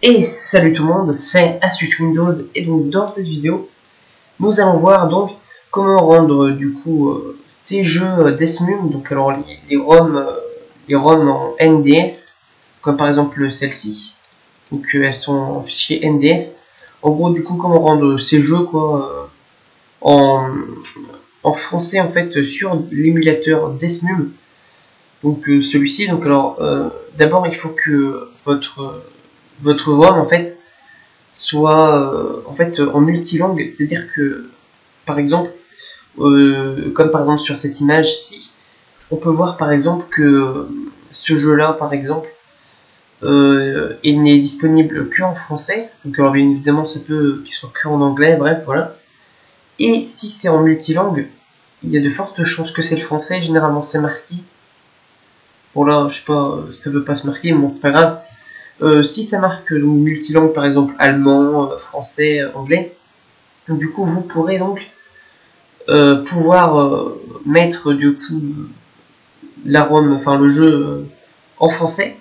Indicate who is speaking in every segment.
Speaker 1: Et salut tout le monde, c'est Astuce Windows et donc dans cette vidéo, nous allons voir donc comment rendre du coup ces jeux Deathmune, donc alors les ROM en NDS, comme par exemple celle-ci, donc elles sont en fichier NDS. En gros du coup comment rendre ces jeux quoi en français en fait sur l'émulateur Deathmune. Donc celui-ci, donc alors d'abord il faut que votre ROM en fait soit en multilangue, c'est-à-dire que par exemple comme par exemple sur cette image-ci, on peut voir par exemple que ce jeu-là par exemple il n'est disponible que en français, donc alors bien évidemment ça peut qu'il soit que en anglais, bref voilà. Et si c'est en multilangue, il y a de fortes chances que c'est le français, généralement c'est marqué. Bon là, je sais pas, ça veut pas se marquer, mais bon c'est pas grave. Si ça marque donc multilangue, par exemple allemand, français, anglais, donc, du coup vous pourrez donc pouvoir mettre du coup la ROM, enfin le jeu en français.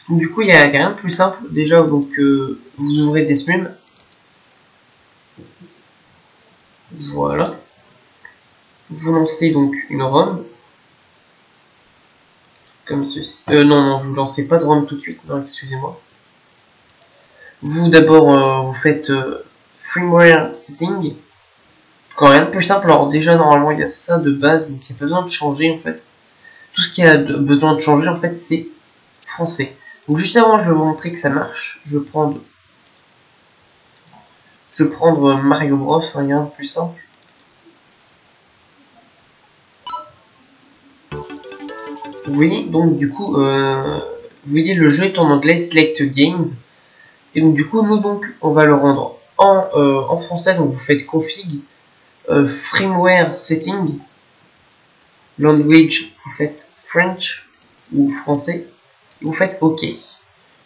Speaker 1: Donc du coup il y a rien de plus simple. Déjà donc vous ouvrez Deathmune, voilà, vous lancez donc une ROM comme ceci. Non, vous lancez pas de ROM tout de suite, non excusez-moi. Vous d'abord vous faites firmware setting. Quand rien de plus simple, alors déjà normalement il y a ça de base, donc il n'y a pas besoin de changer en fait. Tout ce qui a besoin de changer en fait c'est français. Donc juste avant je vais vous montrer que ça marche. Je vais prendre Mario Bros, rien de plus simple. Vous voyez donc du coup vous voyez le jeu est en anglais, Select Games. Et donc du coup nous donc on va le rendre en français, donc vous faites config firmware setting, language, vous faites French ou français, et vous faites OK.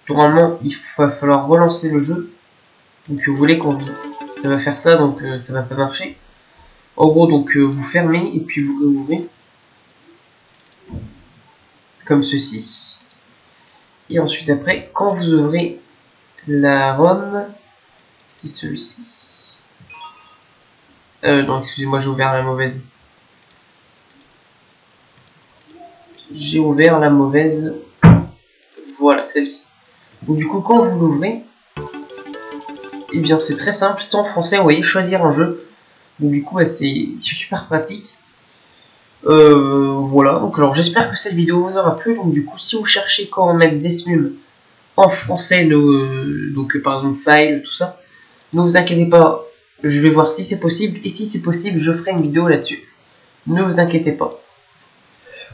Speaker 1: Normalement, il va falloir relancer le jeu. Donc vous voulez qu'on ça va faire ça, donc ça va pas marcher. En gros, donc vous fermez et puis vous réouvrez comme ceci. Et ensuite après, quand vous ouvrez la ROM, c'est celui-ci. Non, excusez-moi, j'ai ouvert la mauvaise. J'ai ouvert la mauvaise. Voilà, celle-ci. Donc du coup, quand vous l'ouvrez, et bien c'est très simple, c'est en français, vous voyez, choisir un jeu. Donc du coup, c'est super pratique. Voilà, donc alors j'espère que cette vidéo vous aura plu. Donc du coup, si vous cherchez comment mettre Deathmune en français, donc par exemple file, tout ça, ne vous inquiétez pas, je vais voir si c'est possible, et si c'est possible, je ferai une vidéo là-dessus. Ne vous inquiétez pas.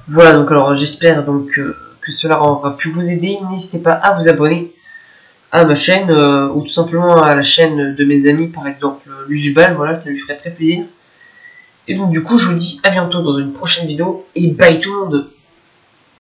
Speaker 1: Voilà, donc alors j'espère donc que cela aura pu vous aider. N'hésitez pas à vous abonner à ma chaîne, ou tout simplement à la chaîne de mes amis, par exemple Luzubal, voilà, ça lui ferait très plaisir. Et donc du coup, je vous dis à bientôt dans une prochaine vidéo, et bye tout le monde.